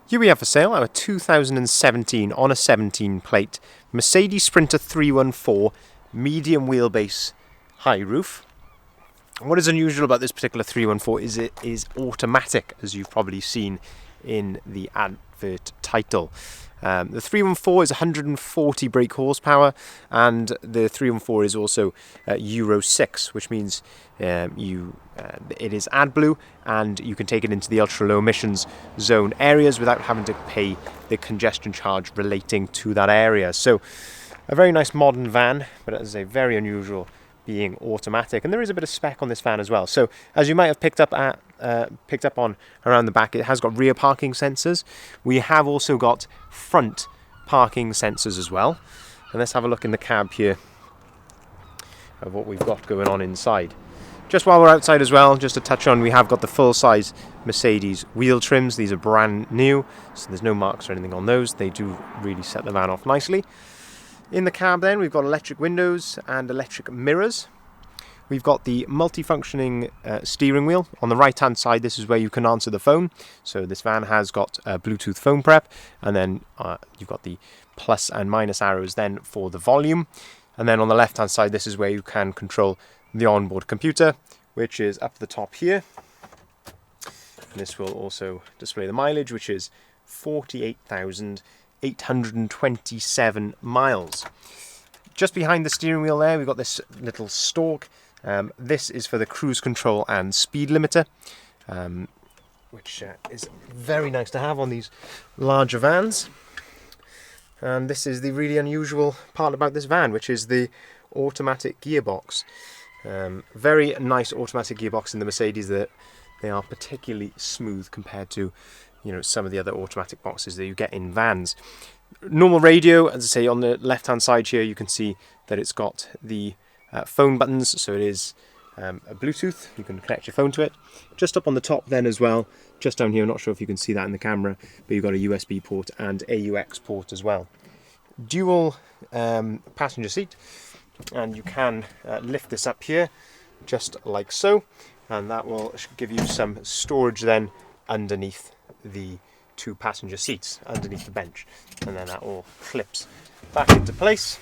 Here we have for sale our 2017 on a 17 plate Mercedes Sprinter 314 medium wheelbase high roof. What is unusual about this particular 314 is it is automatic, as you've probably seen in the advert title. The 314 is 140 brake horsepower, and the 314 is also Euro 6, which means it is AdBlue, and you can take it into the ultra low emissions zone areas without having to pay the congestion charge relating to that area. So a very nice modern van, but as I say, very unusual being automatic, and there is a bit of spec on this van as well. So as you might have picked up on around the back, it has got rear parking sensors. We have also got front parking sensors as well. And let's have a look in the cab here of what we've got going on inside. Just while we're outside as well, just to touch on, we have got the full-size Mercedes wheel trims. These are brand new, so there's no marks or anything on those. They do really set the van off nicely. In the cab then, we've got electric windows and electric mirrors. We've got the multifunctioning steering wheel. On the right-hand side, this is where you can answer the phone. So this van has got Bluetooth phone prep, and then you've got the plus and minus arrows then for the volume. And then on the left-hand side, this is where you can control the onboard computer, which is up the top here. And this will also display the mileage, which is 48,827 miles. Just behind the steering wheel there, we've got this little stalk. This is for the cruise control and speed limiter, which is very nice to have on these larger vans. And this is the really unusual part about this van, which is the automatic gearbox. Very nice automatic gearbox in the Mercedes. That they are particularly smooth compared to some of the other automatic boxes that you get in vans. Normal radio, as I say, on the left hand side here you can see that it's got the phone buttons, so it is a Bluetooth. You can connect your phone to it. Just up on the top then as well, just down here, I'm not sure if you can see that in the camera, but you've got a USB port and AUX port as well. Dual passenger seat, and you can lift this up here just like so, and that will give you some storage then underneath the two passenger seats, underneath the bench, and then that all clips back into place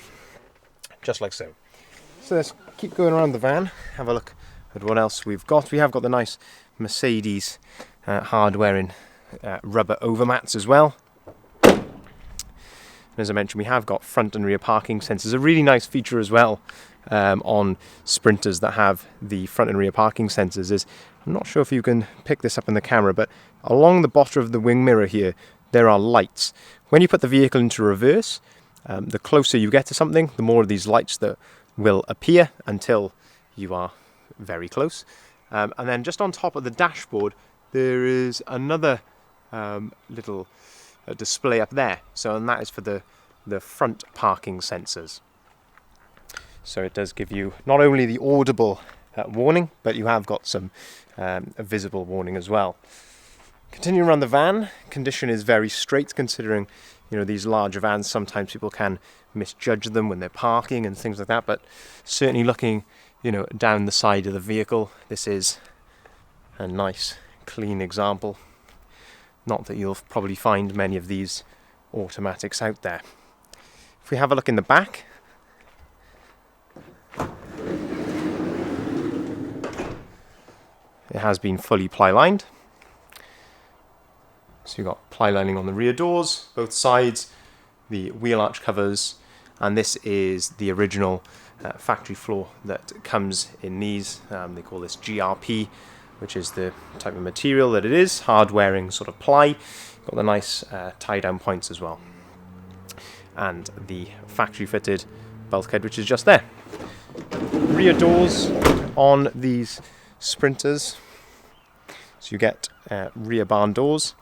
just like so. So let's keep going around the van, have a look at what else we've got. We have got the nice Mercedes hardware in rubber overmats as well. And as I mentioned, we have got front and rear parking sensors. A really nice feature as well on Sprinters that have the front and rear parking sensors is, I'm not sure if you can pick this up in the camera, but along the bottom of the wing mirror here, there are lights. When you put the vehicle into reverse, the closer you get to something, the more of these lights that will appear until you are very close. And then just on top of the dashboard, there is another little display up there. And that is for the front parking sensors. So it does give you not only the audible warning, but you have got some a visible warning as well. Continuing around the van, condition is very straight, considering these larger vans, sometimes people can misjudge them when they're parking and things like that, but certainly looking down the side of the vehicle, this is a nice clean example. Not that you'll probably find many of these automatics out there. If we have a look in the back, it has been fully ply lined. So you've got ply lining on the rear doors, both sides, the wheel arch covers, and this is the original factory floor that comes in these. They call this GRP, which is the type of material that it is, hard wearing sort of ply. Got the nice tie down points as well. And the factory fitted bulkhead, which is just there. Rear doors on these Sprinters. So you get rear barn doors,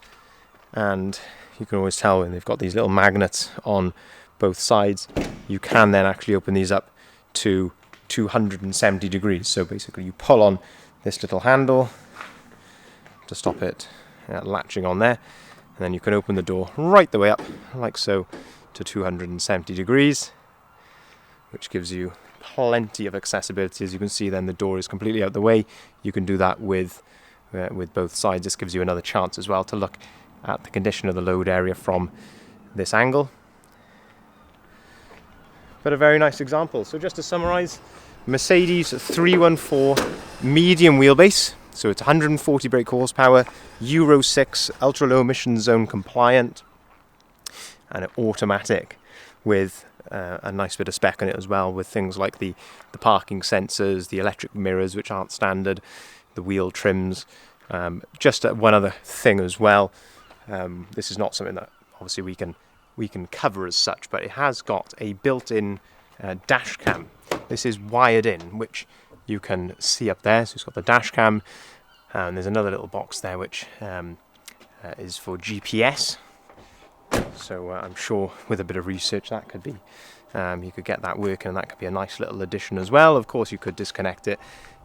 and you can always tell when they've got these little magnets on both sides. You can then actually open these up to 270 degrees. So basically you pull on this little handle to stop it latching on there, and then you can open the door right the way up like so to 270 degrees, which gives you plenty of accessibility. As you can see then, the door is completely out the way. You can do that with both sides. This gives you another chance as well to look at the condition of the load area from this angle. But a very nice example. So just to summarise, Mercedes 314 medium wheelbase, so it's 140 brake horsepower, Euro 6 ultra low emission zone compliant, and automatic with a nice bit of spec on it as well, with things like the parking sensors, the electric mirrors which aren't standard, the wheel trims. Just one other thing as well, this is not something that obviously we can cover as such, but it has got a built-in dash cam. This is wired in, which you can see up there. So it's got the dash cam, and there's another little box there which is for GPS. So I'm sure with a bit of research that could be, you could get that working, and that could be a nice little addition as well. Of course you could disconnect it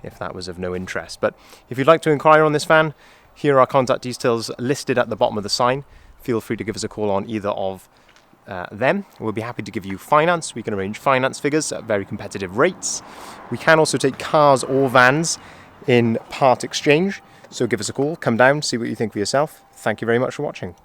if that was of no interest. But if you'd like to inquire on this van, here are our contact details listed at the bottom of the sign. Feel free to give us a call on either of them. We'll be happy to give you finance. We can arrange finance figures at very competitive rates. We can also take cars or vans in part exchange. So give us a call, come down, see what you think for yourself. Thank you very much for watching.